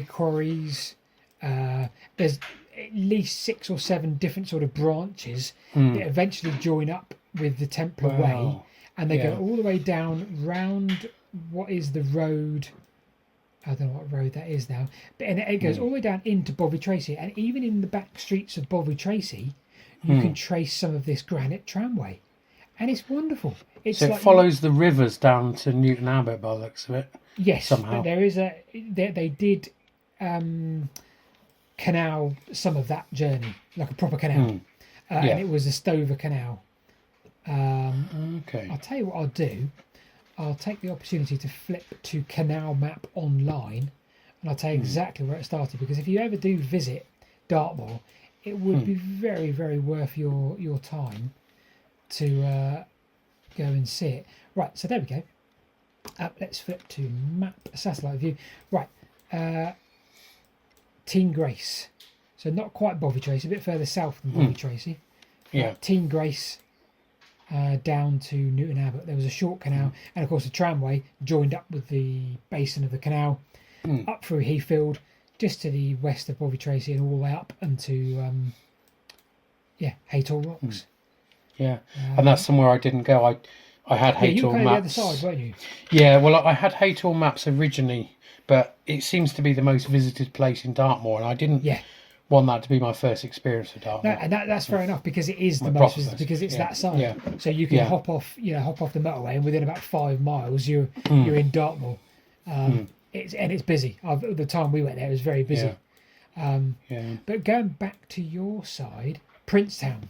quarries, there's at least 6 or 7 different sort of branches that eventually join up with the Templar Way, and they go all the way down round what is the road. I don't know what road that is now, but it goes all the way down into Bovey Tracy, and even in the back streets of Bovey Tracy, you can trace some of this granite tramway, and it's wonderful. So it follows the rivers down to Newton Abbot, by the looks of it. Yes, somehow. But there is they did canal some of that journey, like a proper canal, and it was the Stover Canal. Okay. I'll tell you what I'll do. I'll take the opportunity to flip to Canal Map online, and I'll tell you exactly where it started, because if you ever do visit Dartmoor, it would be very, very worth your time to go and see it. Right, so there we go. Let's flip to map, satellite view. Right, Teen Grace. So not quite Bovey Tracy, a bit further south than Bovey Tracy. Teen Grace down to Newton Abbot. There was a short canal, and of course the tramway joined up with the basin of the canal, up through Heathfield, just to the west of Bovey Tracy, and all the way up into Haytor Rocks. And that's somewhere I didn't go. I had Haytor you were maps. the other side, weren't you? Yeah, well, I had Haytor maps originally, but it seems to be the most visited place in Dartmoor, and I didn't want that to be my first experience of Dartmoor. No, and that's fair enough, because it is the most visited, because it's that side. So you can hop off the motorway, and within about 5 miles you're in Dartmoor. It's busy. The time we went there, it was very busy. But going back to your side, Princetown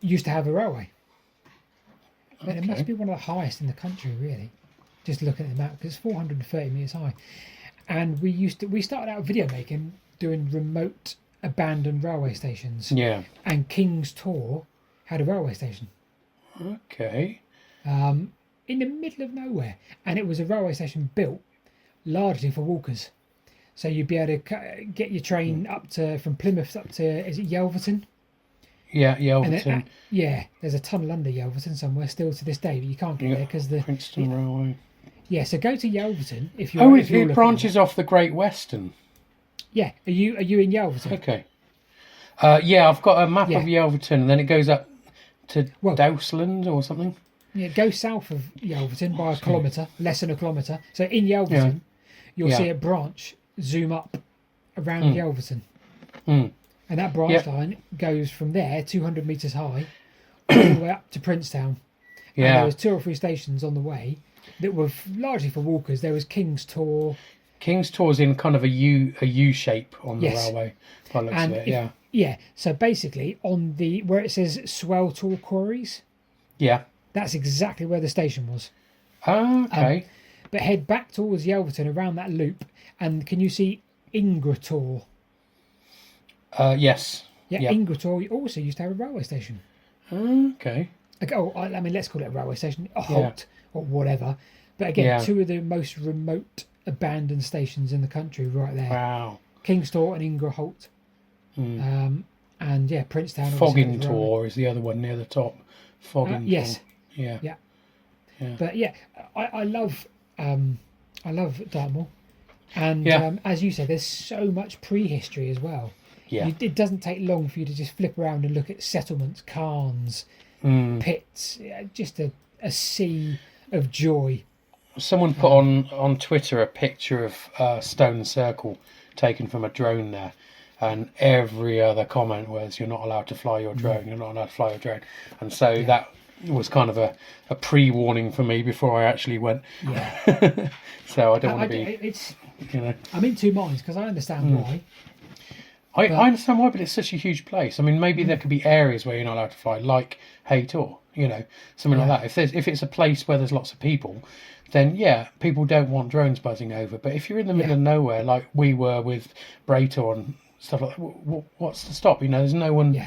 used to have a railway. But it must be one of the highest in the country, really. Just looking at the map, because it's 430 metres high. And we started out video making, doing remote abandoned railway stations. And King's Tor had a railway station. Okay. In the middle of nowhere, and it was a railway station built largely for walkers. So you'd be able to get your train up to from Plymouth up to, is it Yelverton? Yeah, And Yelverton. there's a tunnel under Yelverton somewhere still to this day, but you can't get there because the Princeton Railway. Yeah, so go to Yelverton if you're. Oh, if you're it branches off the Great Western. Yeah, are you in Yelverton? Okay. Yeah, I've got a map of Yelverton, and then it goes up to Dowsland or something. Yeah, go south of Yelverton by a kilometre, less than a kilometre. So in Yelverton, you'll see a branch zoom up around Yelverton. And that branch line goes from there, 200 metres high, all the way up to Princetown. And there was 2 or 3 stations on the way that were largely for walkers. There was King's Tor. King's Tor's in kind of a U shape on the railway, by the looks of it, Yeah, so basically on the where it says Swell Tor Quarries, that's exactly where the station was. Oh, okay. But head back towards Yelverton around that loop, and can you see Ingrator? Yes. Yeah, Ingrator also used to have a railway station. Okay. I mean, let's call it a railway station, a halt or whatever. But again, 2 of the most remote abandoned stations in the country right there. Wow. King's Tor and Ingra Holt. And Princetown. Fogging-Tor is the other one near the top. Fogging-Tor. Yes. Yeah. But I love Dartmoor, and as you said, there's so much prehistory as well. Yeah, it doesn't take long for you to just flip around and look at settlements, cairns, pits. Just a sea of joy. Someone put on Twitter a picture of Stone Circle taken from a drone there, and every other comment was, "You're not allowed to fly your drone. You're not allowed to fly your drone," and so that was kind of a pre-warning for me before I actually went. Yeah. So I don't want to be. I'm in 2 minds because I understand why. I understand why, but it's such a huge place. I mean, maybe there could be areas where you're not allowed to fly, like Haytor, something like that. If it's a place where there's lots of people, then people don't want drones buzzing over. But if you're in the middle of nowhere, like we were with Braytor and stuff like that, what's to stop? There's no one.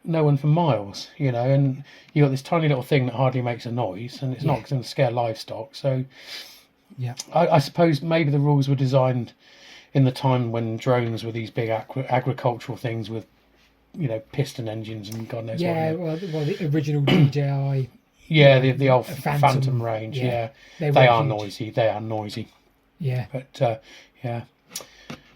No one for miles, and you got this tiny little thing that hardly makes a noise, and it's not going to scare livestock. So, I suppose maybe the rules were designed in the time when drones were these big agricultural things with, piston engines and God knows what. Yeah, well, the original DJI. Yeah, the old Phantom range. Yeah, they are noisy. They are noisy. Yeah, but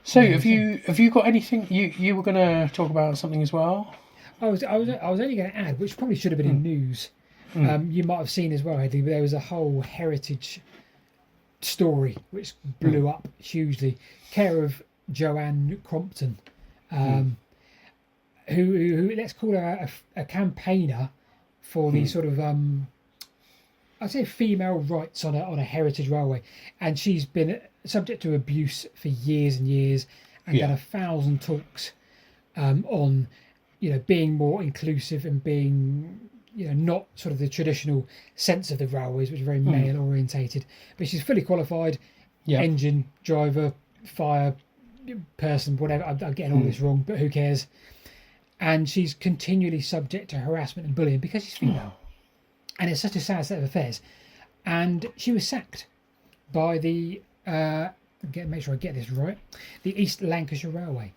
So have you got anything you were going to talk about something as well? I was only going to add, which probably should have been in news. You might have seen as well, Hedley, but there was a whole heritage story which blew up hugely, care of Joanne Crompton, who let's call her a campaigner for the sort of I'd say female rights on a heritage railway, and she's been subject to abuse for years and years, and done 1,000 talks on being more inclusive and being not sort of the traditional sense of the railways, which is very male orientated. But she's fully qualified, engine driver, fire person, whatever. I'm getting all this wrong, but who cares? And she's continually subject to harassment and bullying because she's female. And it's such a sad state of affairs. And she was sacked by the make sure I get this right, the East Lancashire Railway.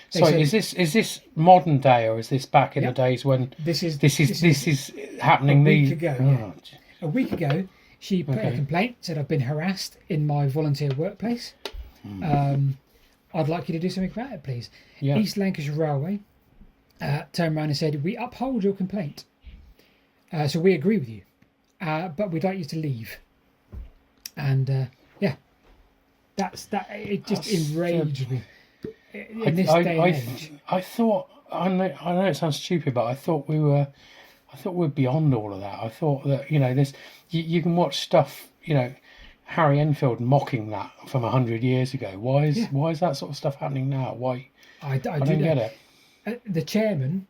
So is this modern day, or is this back in the days when this is happening? A week ago, she put a complaint, said I've been harassed in my volunteer workplace. I'd like you to do something about it, please. East Lancashire Railway turned around and said, we uphold your complaint, so we agree with you, but we'd like you to leave. And that's that. It just enraged me. In this day and age. I thought, I know it sounds stupid, but I thought we're beyond all of that. I thought that this you can watch stuff, Harry Enfield mocking that from 100 years ago. Why is that sort of stuff happening now? Why? I don't get it. The chairman,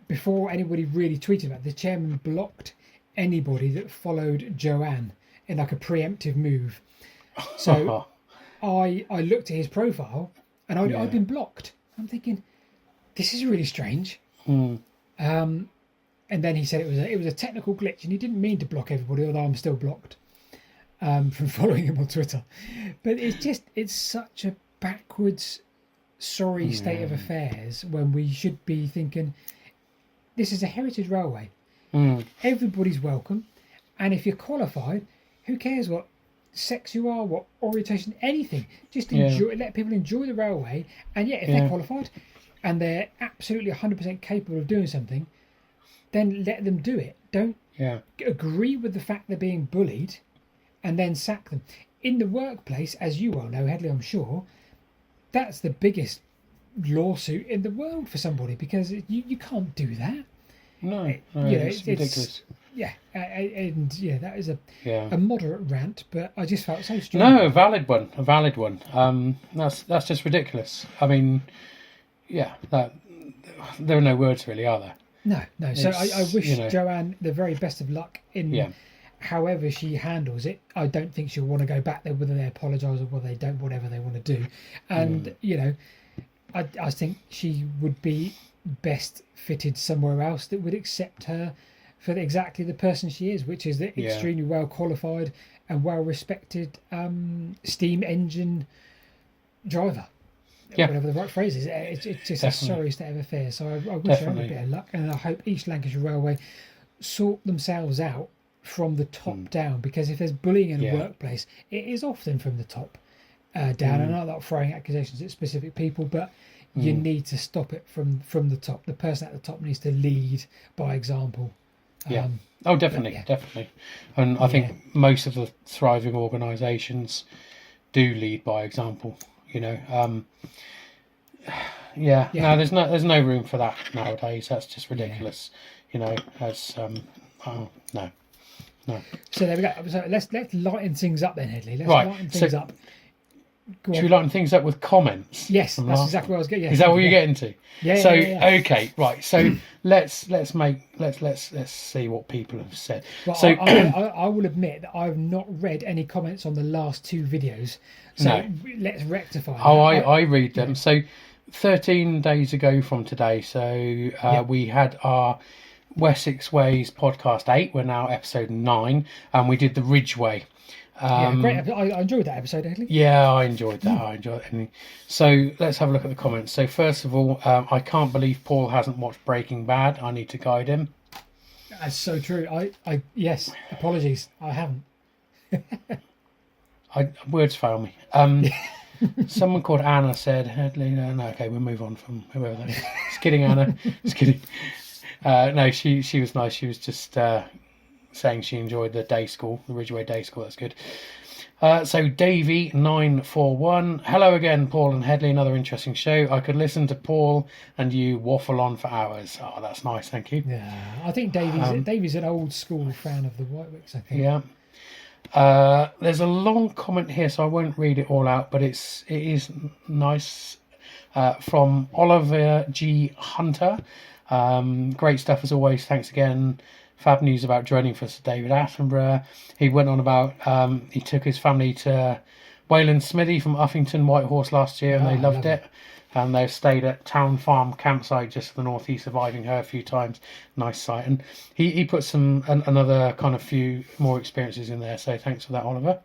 before anybody really tweeted about it, the chairman blocked anybody that followed Joanne in like a preemptive move. So I looked at his profile and I'd been blocked. I'm thinking, this is really strange. And then he said it was a technical glitch, and he didn't mean to block everybody, although I'm still blocked from following him on Twitter. But it's such a backwards, sorry state of affairs when we should be thinking this is a heritage railway. Everybody's welcome, and if you're qualified, who cares what sex you are, what orientation, anything. Just enjoy, let people enjoy the railway, and if they're qualified and they're absolutely 100% capable of doing something, then let them do it. Don't agree with the fact they're being bullied and then sack them. In the workplace, as you well know, Hedley, I'm sure, that's the biggest lawsuit in the world for somebody, because you can't do that. No, it's ridiculous. That is a moderate rant, but I just felt so strong. No, a valid one. That's just ridiculous. I mean, there are no words really, are there? No. So I wish Joanne the very best of luck in however she handles it. I don't think she'll want to go back there, whether they apologise or whether they don't, whatever they want to do. And I think she would be best fitted somewhere else that would accept her for exactly the person she is, which is the extremely well qualified and well respected steam engine driver. Whatever the right phrase is. It's just a sorry state of affairs. So I wish her a bit of luck, and I hope East Lancashire Railway sort themselves out from the top down, because if there's bullying in a workplace, it is often from the top down. And I'm not throwing accusations at specific people, but you need to stop it from the top. The person at the top needs to lead by example. Definitely. And I think most of the thriving organisations do lead by example. No, there's no room for that nowadays. That's just ridiculous. No. So there we go. So let's lighten things up then, Hedley. Let's lighten things up. Should we lighten things up with comments? Yes, that's exactly what I was getting. Is that what you're getting to? Yeah. Okay, right. So let's see what people have said. Well, so I will admit that I've not read any comments on the last two videos. So let's rectify that. I read them. So 13 days ago from today. So we had our Wessex Ways podcast 8. We're now episode 9, and we did the Ridgeway. Great episode. I enjoyed that episode, Hedley. Yeah, I enjoyed that. So let's have a look at the comments. So first of all, I can't believe Paul hasn't watched Breaking Bad. I need to guide him. That's so true. I yes. Apologies, I haven't. Words fail me. Someone called Anna said, Hedley. No, okay, we'll move on from whoever that is. Just kidding, Anna. Just kidding. No, she was nice. She was just saying she enjoyed the day school, the Ridgeway day school. That's good. So Davey941, hello again, Paul and Hedley. Another interesting show. I could listen to Paul and you waffle on for hours. Oh, that's nice. Thank you. Yeah, I think Davey's an old school fan of the Whitewicks, I think. Yeah. There's a long comment here, so I won't read it all out, but it is nice. From Oliver G. Hunter. Great stuff as always. Thanks again. Fab news about joining for Sir David Attenborough. He went on about he took his family to Wayland Smithy from Uffington Whitehorse last year, and they loved it. And they've stayed at Town Farm campsite just to the northeast of Ivinghoe a few times. Nice site. And he put another kind of few more experiences in there. So thanks for that, Oliver.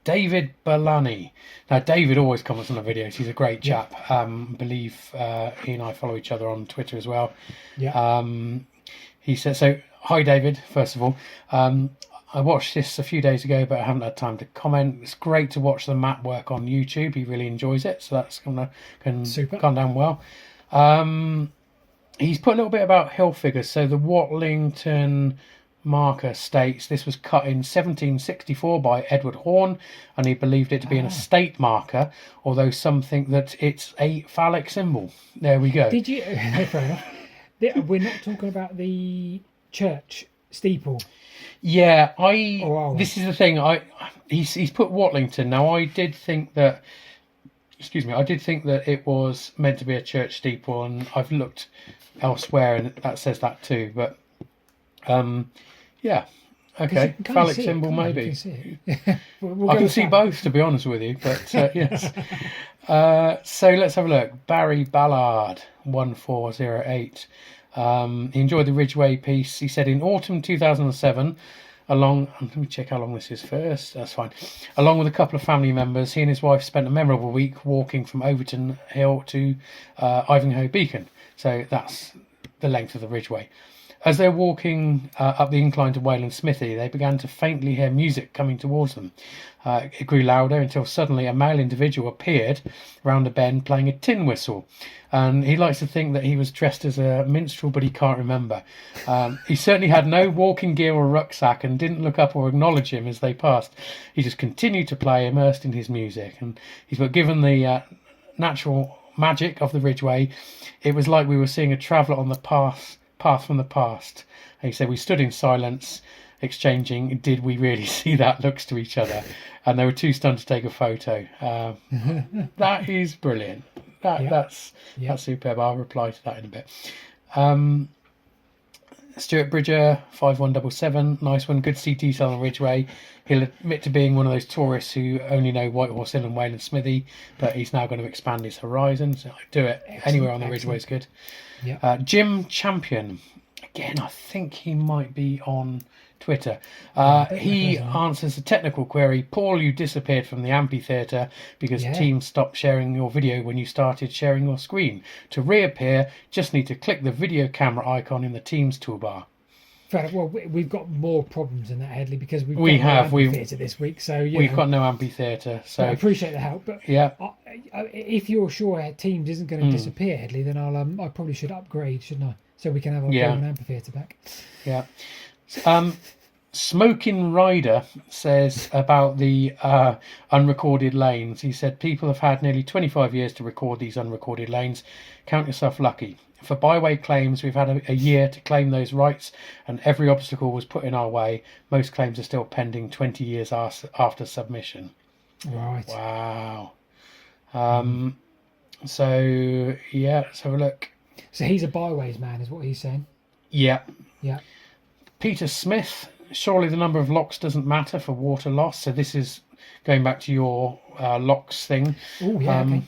David Balani. Now, David always comments on the videos. He's a great chap. I believe he and I follow each other on Twitter as well. Yeah. He said, so, hi, David, first of all. I watched this a few days ago, but I haven't had time to comment. It's great to watch the map work on YouTube. He really enjoys it, so that's gone down well. He's put a little bit about hill figures. So the Watlington marker states this was cut in 1764 by Edward Horne, and he believed it to be an estate marker, although some think that it's a phallic symbol. There we go. Did you? Fair enough. We're not talking about the church steeple. Yeah, this is the thing. He's put Watlington. Now, I did think that it was meant to be a church steeple, and I've looked elsewhere, and that says that too. But yeah, okay, phallic symbol maybe. I can see both, to be honest with you. But yes. So let's have a look. Barry Ballard 1408. He enjoyed the Ridgeway piece. He said in autumn 2007, let me check how long this is first. That's fine. Along with a couple of family members, he and his wife spent a memorable week walking from Overton Hill to Ivanhoe Beacon. So that's the length of the Ridgeway. As they were walking up the incline to Wayland Smithy, they began to faintly hear music coming towards them. It grew louder until suddenly a male individual appeared round a bend playing a tin whistle. And he likes to think that he was dressed as a minstrel, but he can't remember. He certainly had no walking gear or rucksack and didn't look up or acknowledge him as they passed. He just continued to play, immersed in his music. And given the natural magic of the Ridgeway, it was like we were seeing a traveller on the path from the past. And he said, we stood in silence, exchanging, did we really see that, looks to each other. And they were too stunned to take a photo. That is brilliant. That's superb. I'll reply to that in a bit. Stuart Bridger 5177, nice one. Good to see detail on the Ridgeway. He'll admit to being one of those tourists who only know Whitehorse Hill and Wayland Smithy, but he's now going to expand his horizons. So do it. Anywhere on the Ridgeway is good. Jim Champion, again, I think he might be on Twitter. He answers a technical query. Paul, you disappeared from the amphitheatre because Teams stopped sharing your video when you started sharing your screen. To reappear, just need to click the video camera icon in the Teams toolbar. Well, we've got more problems than that, Hedley, because we've got no amphitheatre this week. So we've got no amphitheatre. So I appreciate the help, but if you're sure Teams isn't going to disappear, Hedley, then I probably should upgrade, shouldn't I? So we can have our Roman amphitheatre back. Yeah. Smoking Rider says about the unrecorded lanes. He said people have had nearly 25 years to record these unrecorded lanes. Count yourself lucky. For byway claims, we've had a year to claim those rights, and every obstacle was put in our way. Most claims are still pending 20 years after submission. Right. Wow. So, let's have a look. So he's a byways man, is what he's saying? Yeah. Yeah. Peter Smith, surely the number of locks doesn't matter for water loss. So this is going back to your locks thing. Oh, yeah, okay.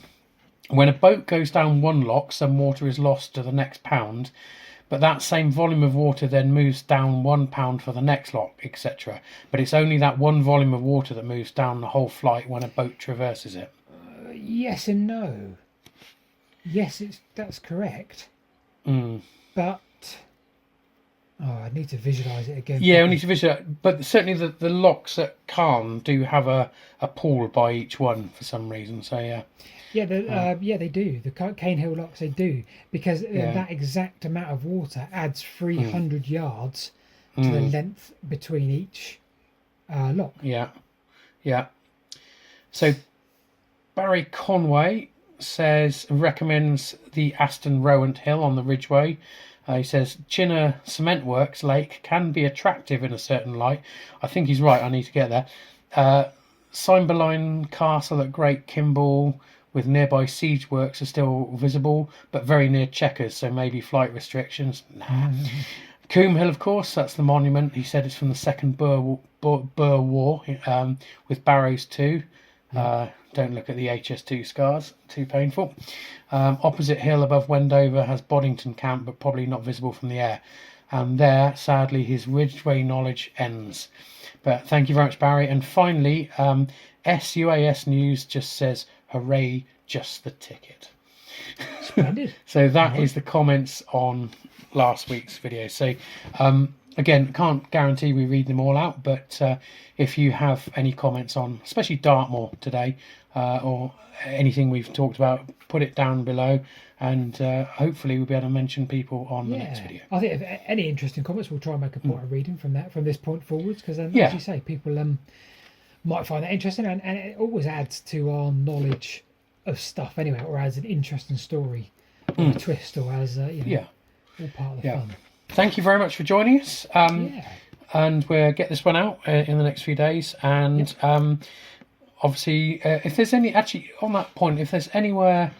When a boat goes down one lock, some water is lost to the next pound, but that same volume of water then moves down 1 pound for the next lock, etc. But it's only that one volume of water that moves down the whole flight when a boat traverses it. Yes and no. Yes, that's correct. But I need to visualise it again. Yeah, we need to visualise. But certainly the locks at Calne do have a pool by each one for some reason. So yeah. Yeah, they do. The Cane Hill locks, they do, because that exact amount of water adds 300 yards to the length between each lock. Yeah. So Barry Conway recommends the Aston Rowant Hill on the Ridgeway. He says Chinner Cement Works Lake can be attractive in a certain light. I think he's right. I need to get there. Cymbeline Castle at Great Kimble with nearby siege works are still visible, but very near Chequers, so maybe flight restrictions. Nah. Coombe Hill, of course, that's the monument. He said it's from the Second Boer War with barrows too. Don't look at the HS2 scars, too painful. Opposite hill above Wendover has Boddington Camp, but probably not visible from the air. And there, sadly, his Ridgeway knowledge ends. But thank you very much, Barry. And finally, SUAS News just says, hooray, just the ticket. Splendid. So that is the comments on last week's video. So again, can't guarantee we read them all out, but if you have any comments on especially Dartmoor today or anything we've talked about, put it down below, and hopefully we'll be able to mention people on the next video. I think if any interesting comments, we'll try and make a point of reading from this point forwards, because as you say, people might find that interesting, and it always adds to our knowledge of stuff anyway, or adds an interesting story or a twist, or as all part of the fun. Thank you very much for joining us. And we'll get this one out in the next few days. And obviously, if there's on that point, if there's anywhere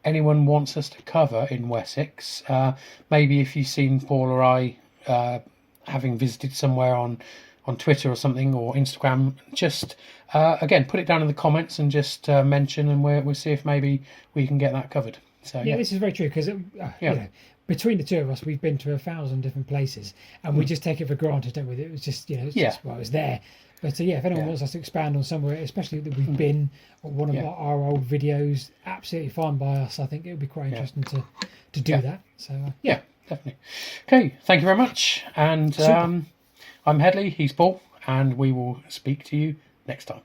anyone wants us to cover in Wessex, maybe if you've seen Paul or I having visited somewhere on Twitter or something, or Instagram, just again put it down in the comments and just mention, and we'll see if maybe we can get that covered. So this is very true, because between the two of us, we've been to 1,000 different places, and we just take it for granted, don't we? It was just, it's just, well, it was there. But if anyone wants us to expand on somewhere, especially that we've been, or one of our old videos, absolutely fine by us. I think it would be quite interesting to do that. So yeah, definitely. Okay, thank you very much. And I'm Hedley, he's Paul, and we will speak to you next time.